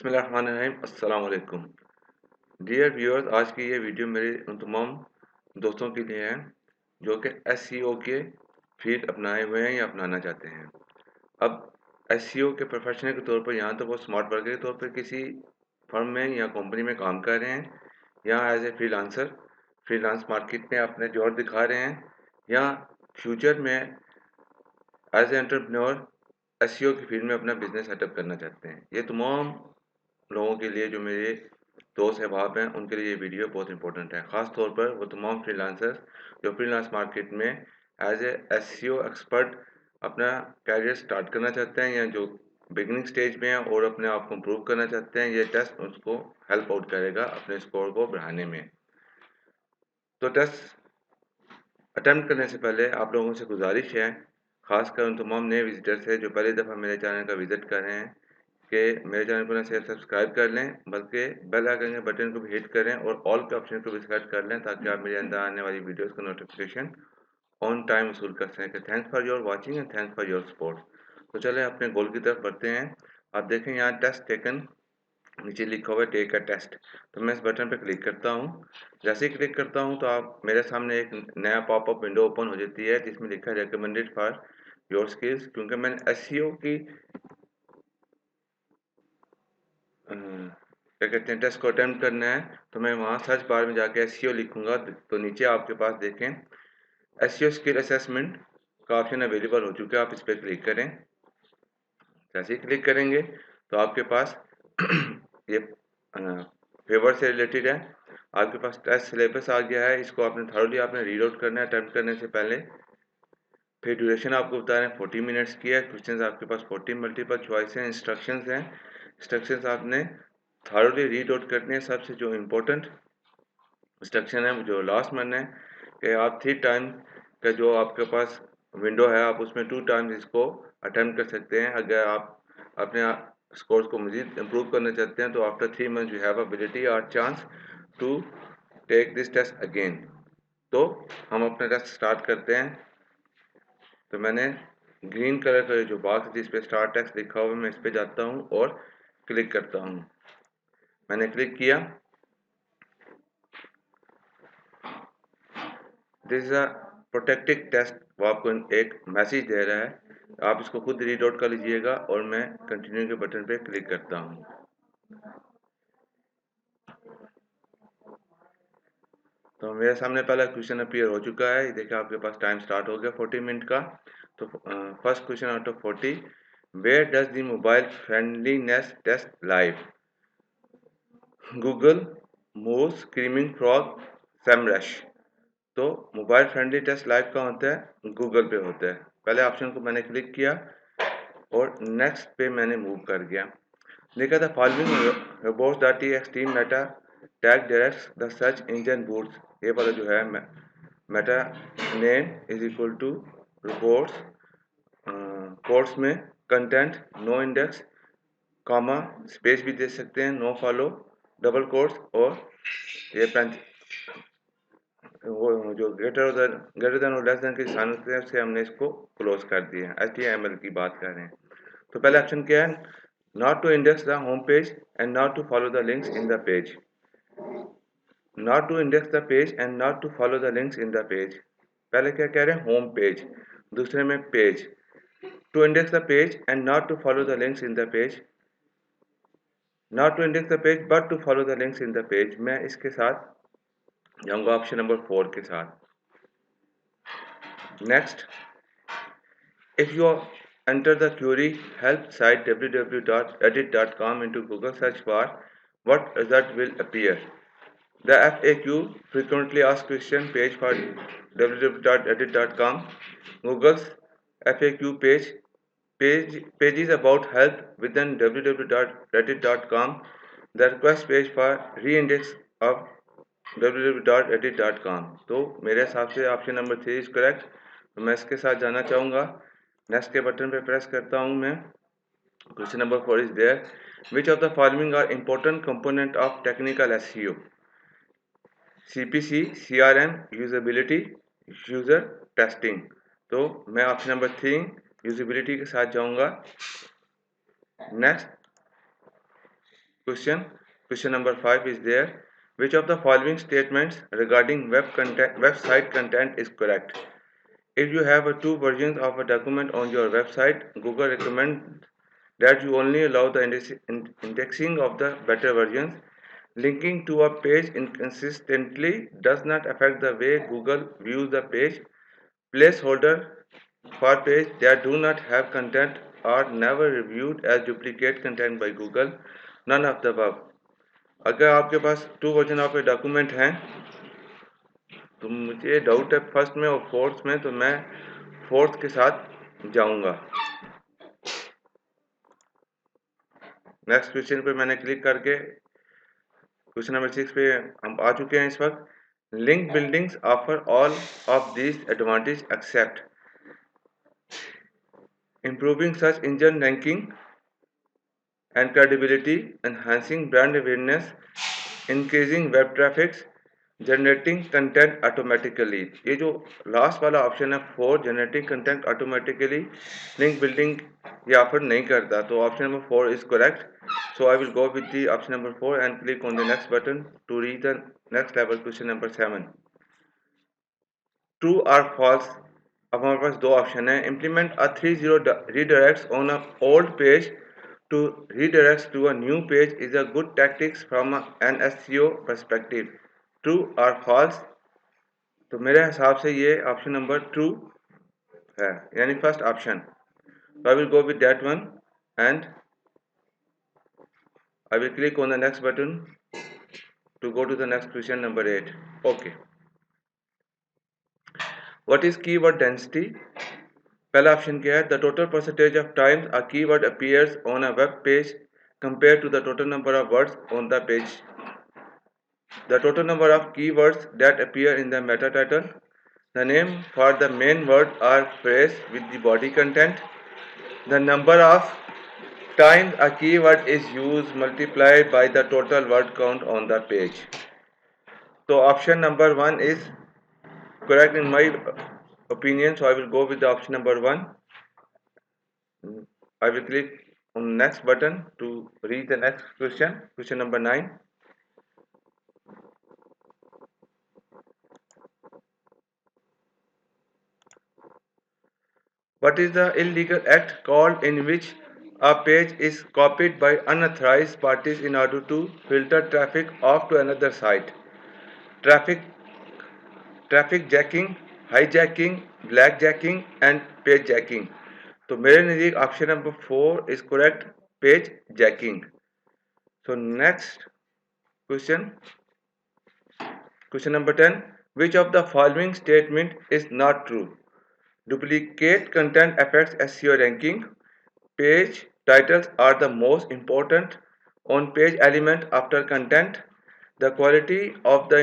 बिस्मिल्लाहिर्रहमानिर्रहीम। अस्सलाम वालेकुम डियर व्यूअर्स। आज की ये वीडियो मेरे उन तमाम दोस्तों के लिए है जो कि एसईओ के फील्ड अपनाए हुए हैं या अपनाना चाहते हैं। अब एसईओ के प्रोफेशनल के तौर पर यहाँ तो वो स्मार्ट वर्कर के तौर पर किसी फर्म में या कंपनी में काम कर रहे हैं, या as a freelancer freelance market में अपने जोर दिखा रहे हैं, या फ्यूचर में एज ए एंटरप्रेन्योर एसईओ की फील्ड में अपना बिजनेस सेटअप करना चाहते हैं। ये तमाम लोगों के लिए, जो मेरे दोस्त अहबाब हैं, उनके लिए ये वीडियो बहुत इंपॉर्टेंट है। ख़ास तौर पर वो तमाम फ्रीलांसर्स जो फ्रीलांस मार्केट में एज ए एसईओ एक्सपर्ट अपना कैरियर स्टार्ट करना चाहते हैं, या जो बिगिनिंग स्टेज में हैं और अपने आप को इम्प्रूव करना चाहते हैं। ये टेस्ट उसको हेल्प आउट करेगा अपने स्कोर को बढ़ाने में। तो टेस्ट अटेम्प्ट करने से पहले आप लोगों से गुजारिश है, ख़ासकर उन तमाम नए विजिटर्स हैं जो पहली दफ़ा मेरे चैनल का विज़िट कर रहे हैं, कि मेरे चैनल को न सिर्फ सब्सक्राइब कर लें बल्कि बेल आइकन के बटन को भी हिट करें और ऑल के ऑप्शन को भी सेलेक्ट कर लें, ताकि आप मेरे अंदर आने वाली वीडियोस का नोटिफिकेशन ऑन टाइम वसूल कर सकें। Thanks for your watching and thanks for your support. तो चलें अपने गोल की तरफ बढ़ते हैं। आप देखें यहाँ टेस्ट टेकन नीचे लिखा हुआ है, टेक अ टेस्ट। तो मैं इस बटन पर क्लिक करता हूँ। जैसे ही क्लिक करता हूँ तो आप मेरे सामने एक नया पॉपअप विंडो ओपन हो जाती है जिसमें लिखा है रिकमेंडेड फॉर योर स्किल्स। क्योंकि मैंने एसईओ की क्या कहते हैं टेस्ट को अटेम्प्ट करना है, तो मैं वहाँ सर्च बार में जाके एसईओ लिखूंगा तो नीचे आपके पास देखें एसईओ स्किल असेसमेंट का ऑप्शन अवेलेबल हो चुका है। आप इस पर क्लिक करें। जैसे ही क्लिक करेंगे तो आपके पास ये फेवर से रिलेटेड है। आपके पास टेस्ट सिलेबस आ गया है। इसको आपने थॉरली आपने रीड आउट करना है अटेम्प्ट करने से पहले। फिर ड्यूरेशन आपको बता रहे हैं 40 मिनट्स की है। क्वेश्चंस आपके पास 40 मल्टीपल चॉइस हैं। इंस्ट्रक्शंस हैं। इंस्ट्रक्शंस आपने थॉरली रीड आउट करने हैं। सबसे जो इम्पोर्टेंट इंस्ट्रक्शन है जो लास्ट में है कि आप 3 टाइम का जो आपके पास विंडो है, आप उसमें 2 टाइम्स इसको अटेम्प्ट कर सकते हैं। अगर आप अपने स्कोर्स को मज़ीद इम्प्रूव करना चाहते हैं तो after 3 month you have ability और chance to take this test again. तो हम अपना टेस्ट स्टार्ट करते हैं। तो मैंने ग्रीन कलर का जो बॉक्स जिस पे स्टार्ट टेक्स्ट लिखा हुआ है, मैं इस पे जाता हूँ और क्लिक करता हूँ। मैंने क्लिक किया। This is a protected test. वो आपको एक मैसेज दे रहा है, आप इसको खुद रीड आउट कर लीजिएगा। और मैं कंटिन्यू के बटन पे क्लिक करता हूँ। तो मेरे सामने पहला क्वेश्चन अपीयर हो चुका है। देखिए आपके पास टाइम स्टार्ट हो गया 40 मिनट का। तो first question out of 40, where does the mobile friendliness test live? Google, Moz, screaming frog, Semrush. तो मोबाइल फ्रेंडली टेस्ट लाइव का होता है गूगल पे होता है। पहले ऑप्शन को मैंने क्लिक किया और नेक्स्ट पे मैंने मूव कर गया। देखा था following robots dot t meta tag directs the search engine bots. ये वाला जो है meta name is equal to robots कोर्स में content no index comma space भी दे सकते हैं, नो फॉलो डबल कोर्स, और ये वो जो ग्रेटर देन और लेस देन के साइन होते हैं उससे हमने इसको क्लोज कर दिया है। HTML की बात कर रहे हैं। तो पहला ऑप्शन क्या है? Not to index the home page and not to follow the links in the page. Not to index the page and not to follow the links in the page. पहले क्या कह रहे हैं? Home page. दूसरे में page. To index the page and not to follow the links in the page. Not to index the page but to follow the links in the page. मैं इसके साथ जाऊंगा ऑप्शन नंबर 4 के साथ। Next, if you enter the query help site www.edit.com into Google search bar, what result will appear? The FAQ frequently asked question page for www.edit.com. Google's FAQ page is about help within www.reddit.com. The request page for reindex of www.reddit.com। तो मेरे हिसाब से option number 3 is correct. तो मैं इसके साथ जाना चाहूँगा। नेक्स्ट के बटन पे प्रेस करता हूँ मैं। Question number 4 is there, which of the following are important component of technical SEO? CPC, CRM, usability, user testing. तो मैं ऑप्शन नंबर 3 यूजेबिलिटी के साथ जाऊंगा। Next, question. Question number 5 is there. Which of the following statements regarding website content is correct? If you have two versions of a document on your website, Google recommends that you only allow the indexing of the better versions. Linking to a page inconsistently does not affect the way Google views the page. Placeholder for pages that do not have content are never reviewed as duplicate content by Google. None of the above. अगर आपके पास two version of a document हैं तो मुझे doubt है first में और fourth में, तो मैं फोर्थ के साथ जाऊंगा। नेक्स्ट क्वेश्चन पे मैंने क्लिक करके क्वेश्चन नंबर 6 पे हम आ चुके हैं इस वक्त। Link buildings offer all of this advantage except improving search engine ranking and credibility, enhancing brand awareness, increasing web traffic, generating content automatically. ये जो लास्ट वाला ऑप्शन है 4, generating content automatically link building, ये ऑफर नहीं करता, तो option number 4 is correct. So I will go with the option number 4 and click on the next button to read the next level question number 7। True और false. अब हमारे पास दो option है। Implement a 30 redirects on a old page to redirects to a new page is a good tactics from an SEO perspective। True और false, तो मेरे हिसाब से ये ऑप्शन नंबर ट्रू है, यानी first option. I will go with that one and I will click on the next button to go to the next question number 8। Okay, what is keyword density? पहला option क्या है? The total percentage of times a keyword appears on a web page compare to the total number of words on the page. The total number of keywords that appear in the meta title, the name for the main word or phrase with the body content, the number of times a keyword is used multiplied by the total word count on the page. So option number 1 is correct in my opinion, so I will go with the option number 1. I will click on next button to read the next question, question number 9. What is the illegal act called in which a page is copied by unauthorized parties in order to filter traffic off to another site? Traffic, traffic jacking, hijacking, blackjacking and page jacking. तो मेरे नज़दीक option number 4 is correct, page jacking. So next question, question number 10. Which of the following statement is not true? Duplicate content affects SEO ranking. Page titles are the most important on-page element after content. The quality of the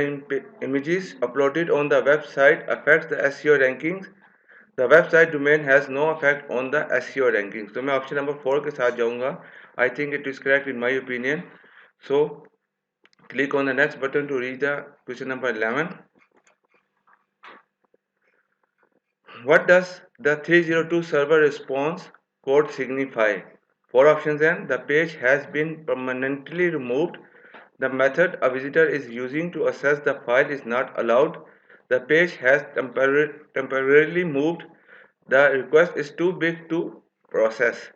images uploaded on the website affects the SEO rankings. The website domain has no effect on the SEO rankings. तो मैं option number 4 के साथ जाऊंगा। I think it is correct in my opinion. So click on the next button to read the question number 11. What does the 302 server response code signify? 4 options and the page has been permanently removed. The method a visitor is using to access the file is not allowed. The page has temporarily moved. The request is too big to process.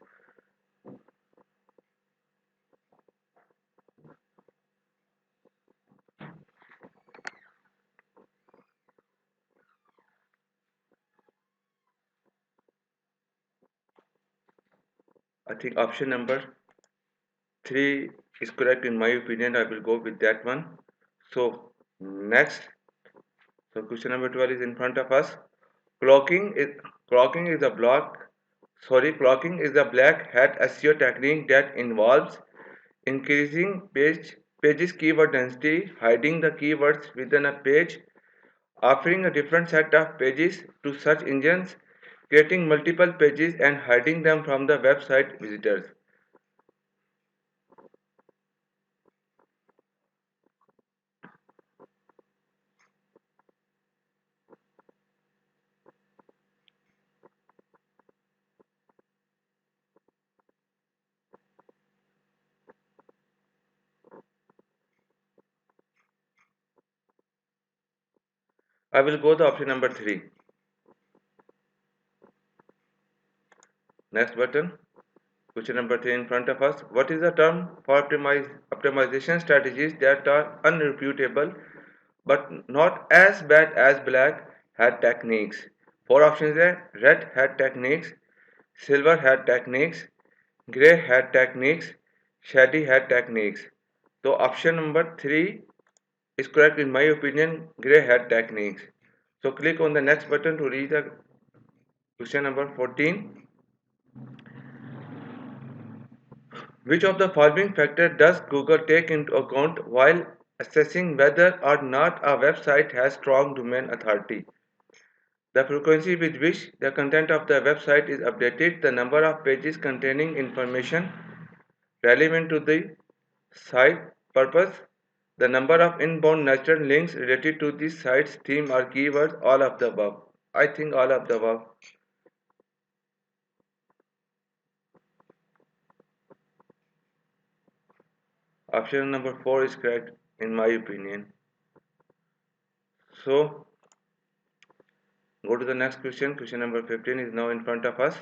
I think option number 3 is correct in my opinion. I will go with that one. So next, so question number 12 is in front of us. Clocking is clocking is a black hat SEO technique that involves increasing pages keyword density, hiding the keywords within a page, offering a different set of pages to search engines, creating multiple pages and hiding them from the website visitors. I will go the option number 3. Next button. Question number 3 in front of us. What is the term for optimization strategies that are unreputable but not as bad as black hat techniques? Four options are red hat techniques, silver hat techniques, grey hat techniques, shady hat techniques. So option number 3 is correct in my opinion, grey hat techniques. So click on the next button to read the question number 14. Which of the following factors does Google take into account while assessing whether or not a website has strong domain authority? The frequency with which the content of the website is updated, the number of pages containing information relevant to the site purpose, the number of inbound natural links related to the site's theme or keywords, all of the above. I think all of the above. Option number 4 is correct in my opinion. So go to the next question. Question number 15 is now in front of us.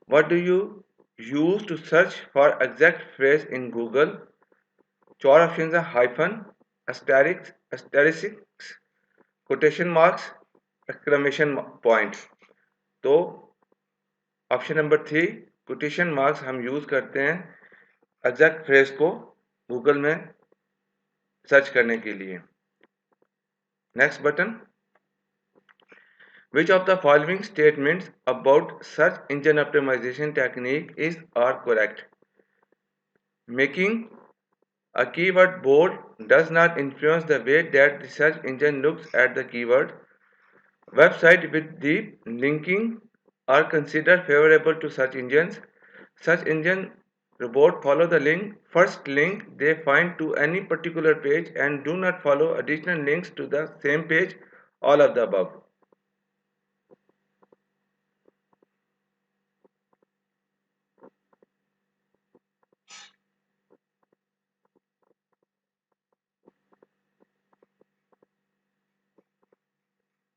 What do you use to search for exact phrase in Google? Four options are hyphen, asterisks, quotation marks, exclamation point. तो option number 3 quotation marks हम use करते हैं exact phrase को Google में search करने के लिए. Next button. Which of the following statements about search engine optimization technique is are correct? Making a keyword bold does not influence the way that the search engine looks at the keyword. Websites with deep linking are considered favorable to search engines. Search engine robots follow the first link they find to any particular page and do not follow additional links to the same page. All of the above.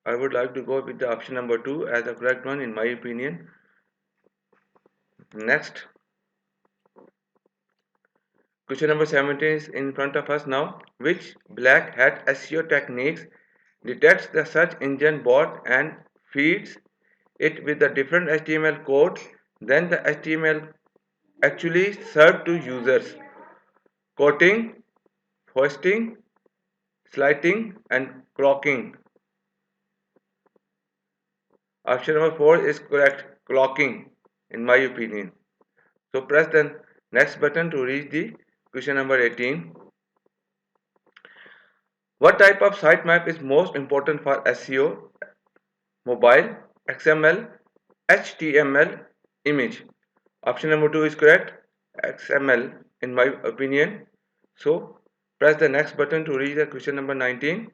I would like to go with the option number 2 as the correct one in my opinion. Next. Question number 17 is in front of us now. Which black hat SEO techniques detects the search engine bot and feeds it with a different HTML code than the HTML actually served to users? Quoting, hosting, sliding, and clocking. Option number 4 is correct, clocking, in my opinion. So press the next button to reach the question number 18. What type of sitemap is most important for SEO? Mobile, XML, HTML, image. Option number 2 is correct, XML in my opinion. So press the next button to reach the question number 19.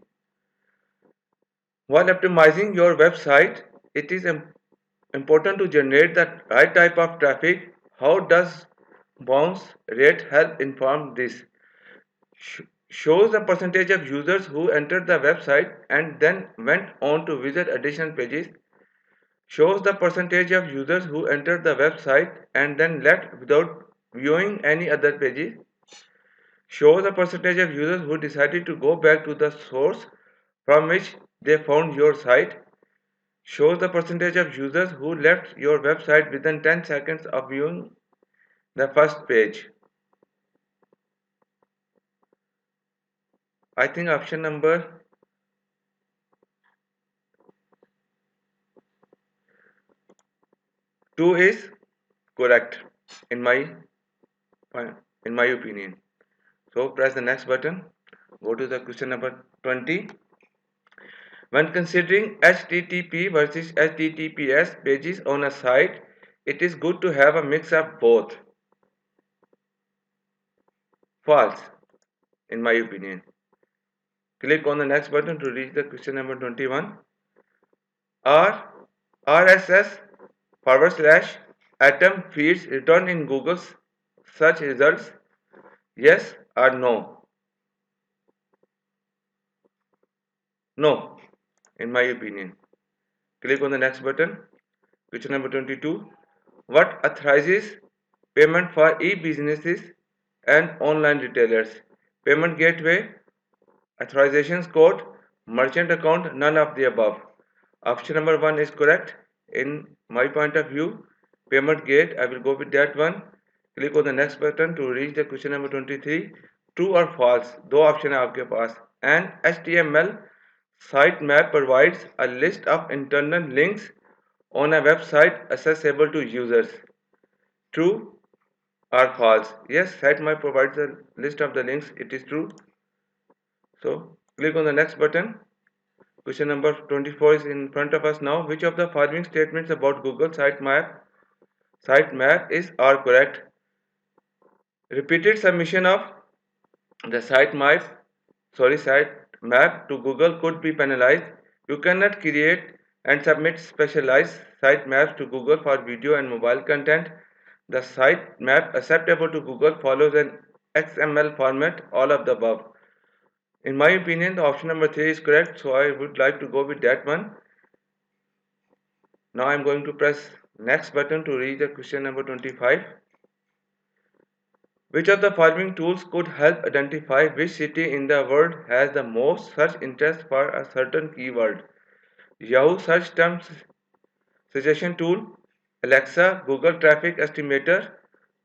While optimizing your website, it is important to generate the right type of traffic. How does bounce rate help inform this? Shows the percentage of users who entered the website and then went on to visit additional pages. Shows the percentage of users who entered the website and then left without viewing any other pages. Shows the percentage of users who decided to go back to the source from which they found your site. Shows the percentage of users who left your website within 10 seconds of viewing the first page. I think option number 2 is correct in my opinion. So press the next button. Go to the question number 20. When considering HTTP versus HTTPS pages on a site, it is good to have a mix of both. False, in my opinion. Click on the next button to reach the question number 21. Are RSS / atom feeds returned in Google's search results? Yes or no? No, in my opinion. Click on the next button. Question number 22. What authorizes payment for e-businesses and online retailers? Payment gateway, authorizations code, merchant account, none of the above. Option number 1 is correct. In my point of view, payment gate, I will go with that one. Click on the next button to reach the question number 23. True or false? दो option है आपके पास. An HTML sitemap provides a list of internal links on a website accessible to users. True or false? Yes, sitemap provides a list of the links. It is true. So click on the next button. Question number 24 is in front of us now. Which of the following statements about Google sitemap is are correct? Repeated submission of the sitemap to Google could be penalized. You cannot create and submit specialized sitemaps to Google for video and mobile content. The sitemap acceptable to Google follows an XML format, all of the above. In my opinion, the option number 3 is correct, so I would like to go with that one. Now I am going to press next button to reach the question number 25. Which of the following tools could help identify which city in the world has the most search interest for a certain keyword? Yahoo Search Term Suggestion Tool, Alexa, Google Traffic Estimator,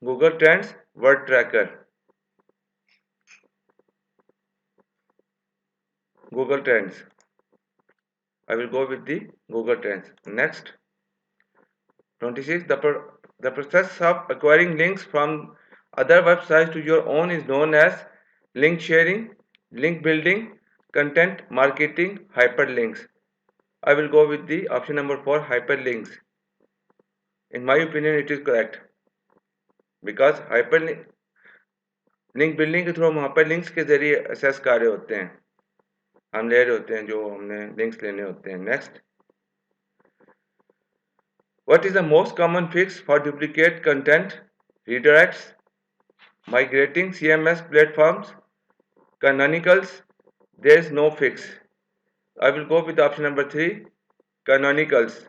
Google Trends, Word Tracker. Google Trends. I will go with the Google Trends. Next. 26. The process of acquiring links from other websites to your own is known as link sharing, link building, content marketing, hyperlinks. I will go with the option number 4, hyperlinks. In my opinion, it is correct. Because hyperlink link building के through हम hyperlinks के जरिए access कर रहे होते हैं, हम ले रहे होते हैं जो हमने लिंक्स लेने होते हैं. Next. What is the most common fix for duplicate content, redirects, migrating CMS platforms, canonicals? There is no fix. I will go with option number 3, canonicals.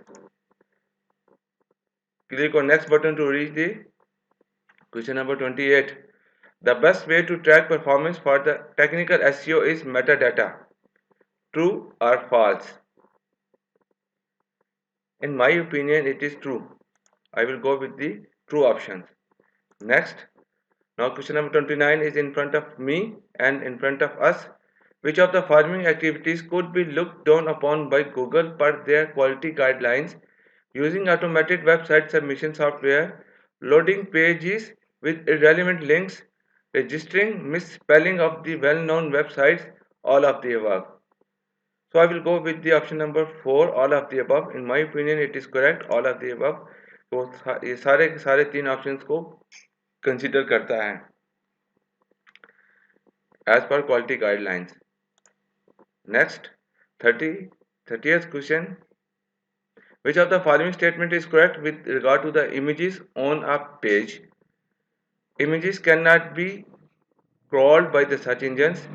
Click on next button to reach the question number 28. The best way to track performance for the technical SEO is metadata. True or false? In my opinion, it is true. I will go with the true options. Next. Now question number 29 is in front of me and in front of us. Which of the following activities could be looked down upon by Google per their quality guidelines? Using automated website submission software, loading pages with irrelevant links, registering misspelling of the well-known websites, all of the above. So I will go with the option number 4, all of the above. In my opinion, it is correct, all of the above. तो ये सारे के सारे 3 options को consider करता है as per quality guidelines. Next, 30th question. Which of the following statement is correct with regard to the images on a page? Images cannot be crawled by the search engines.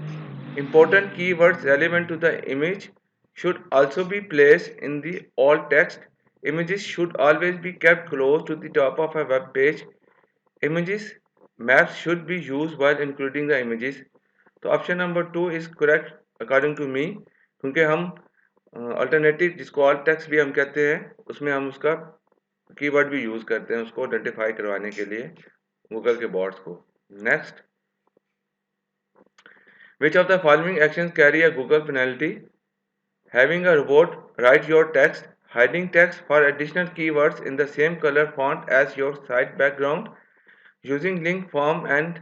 Important keywords relevant to the image should also be placed in the alt text. Images should always be kept close to the top of a web page. Images maps should be used while including the images. तो option number 2 is correct according to me, क्योंकि हम alternative जिसको alt text भी हम कहते हैं उसमें हम उसका कीवर्ड भी यूज़ करते हैं उसको आइडेंटिफाई करवाने के लिए गूगल के बॉट्स को. Next. Which of the following actions carry a Google penalty? Having a robot write your text, hiding text for additional keywords in the same color font as your site background, using link farm and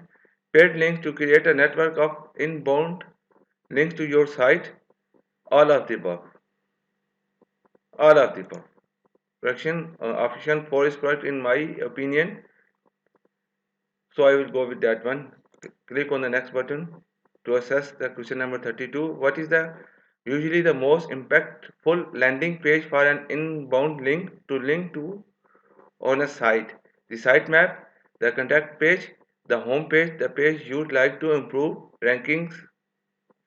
paid links to create a network of inbound links to your site, all of the above. All of the above. Option 4 is correct in my opinion. So I will go with that one. Click on the next button to assess the question number 32. What is usually the most impactful landing page for an inbound link to on a site? The sitemap, the contact page, the home page, the page you'd like to improve rankings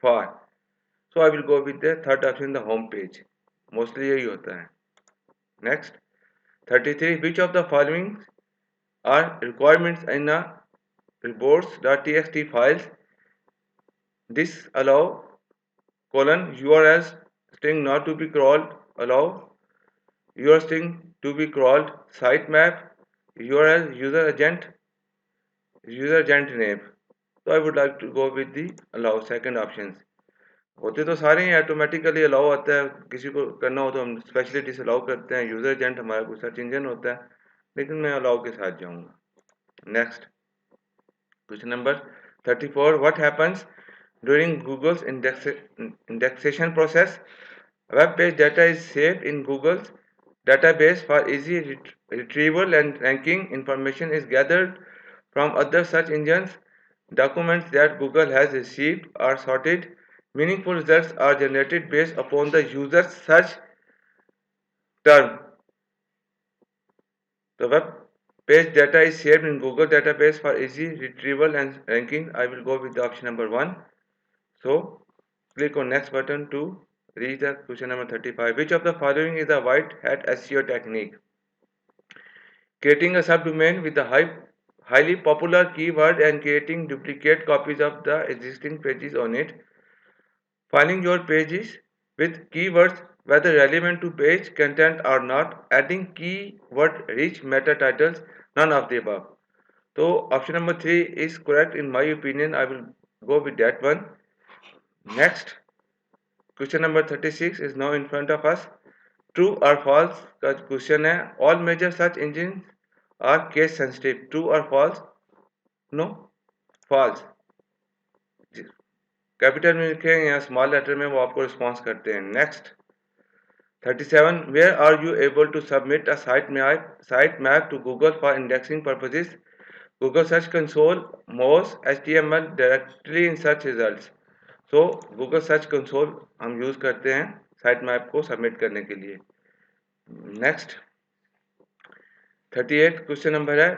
for. So I will go with the third option, the home page. Mostly यही होता है. Next, 33. Which of the following are requirements in a reports.txt files? This allow URL string not to be crawled, allow your string to be crawled, sitemap, URL user agent name. So I would like to go with the allow, second options. होते तो सारे ही automatically allow आता है, किसी को करना हो तो हम स्पेशली डिसअलाउ करते हैं. यूजर एजेंट हमारा कोई सर्च इंजन होता है, लेकिन मैं अलाउ के साथ जाऊंगा. Next question number 34. What happens during Google's indexation process? Web page data is saved in Google's database for easy retrieval and ranking. Information is gathered from other search engines. Documents that Google has received are sorted. Meaningful results are generated based upon the user's search term. The web page data is saved in Google database for easy retrieval and ranking. I will go with the option number 1. So click on next button to reach the question number 35. Which of the following is a white hat SEO technique? Creating a subdomain with a highly popular keyword and creating duplicate copies of the existing pages on it. Finding your pages with keywords whether relevant to page content or not. Adding keyword rich meta titles. None of the above. So option number 3 is correct in my opinion. I will go with that one. Next, question number 36 is now in front of us. True or false का question है. All major search engines are case sensitive. True or false? No, false. Capital में लिखें या small letter में, वो आपको response करते हैं. Next 37. Where are you able to submit a sitemap to Google for indexing purposes? Google Search Console, Moz, HTML directly in search results. So Google Search Console हम use करते हैं site map को submit करने के लिए. Next 38 question number है.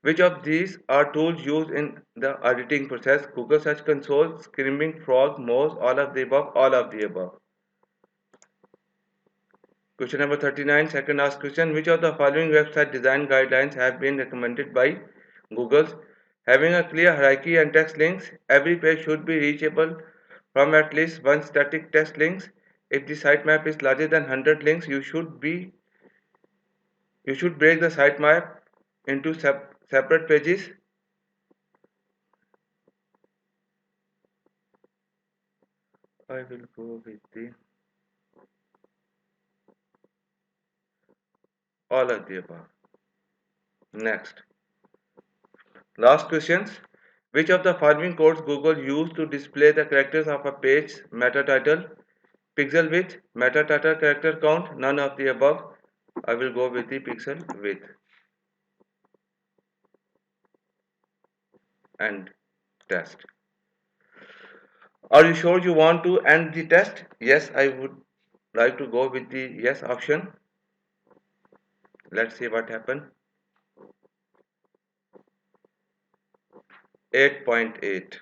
Which of these are tools used in the editing process? Google Search Console, Screaming Frog, Moz, all of the above, all of the above. Question number 39, second asked question. Which of the following website design guidelines have been recommended by Google? Having a clear hierarchy and text links. Every page should be reachable from at least one static text links. If the sitemap is larger than 100 links, you should break the sitemap into separate pages. I will go with the all of the above. Next, last questions. Which of the following codes Google used to display the characters of a page meta title? Pixel width, meta title character count, none of the above. I will go with the pixel width. And test. Are you sure you want to end the test? Yes, I would like to go with the yes option. Let's see what happened. 8.8.